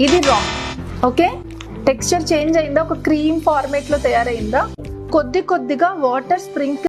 ఇది wrong. Okay, texture change అయిందా, ఒక క్రీమ్ ఫార్మేట్ లో తయారైందా, కొద్దిగా వాటర్ స్ప్రింకిల్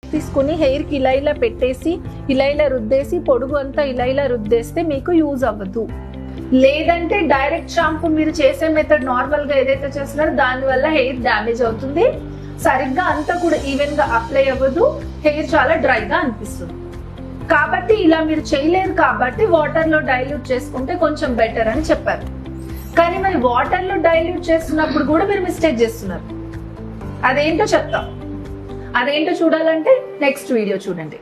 తీసుకుని హెయిర్ కి ఇలా పెట్టేసి ఇలా రుద్దేసి పొడుగు అంతా ఇలా రుద్దేస్తే మీకు యూజ్ అవ్వదు. లేదంటే డైరెక్ట్ షాంపూ మీరు చేసే మెథడ్ నార్మల్ గా ఏదైతే చేస్తున్నారో దాని వల్ల హెయిర్ డ్యామేజ్ అవుతుంది, సరిగ్గా అంతా కూడా ఈవెన్ గా అప్లై అవ్వదు, హెయిర్ చాలా డ్రైగా అనిపిస్తుంది. కాబట్టి ఇలా మీరు చేయలేరు కాబట్టి వాటర్ లో డైల్యూట్ చేసుకుంటే కొంచెం బెటర్ అని చెప్పారు. కానీ మరి వాటర్ లో డైల్యూట్ చేస్తున్నప్పుడు కూడా మీరు మిస్టేక్ చేస్తున్నారు. అదేంటో చెప్తాం. అదేంటో చూడాలంటే నెక్స్ట్ వీడియో చూడండి.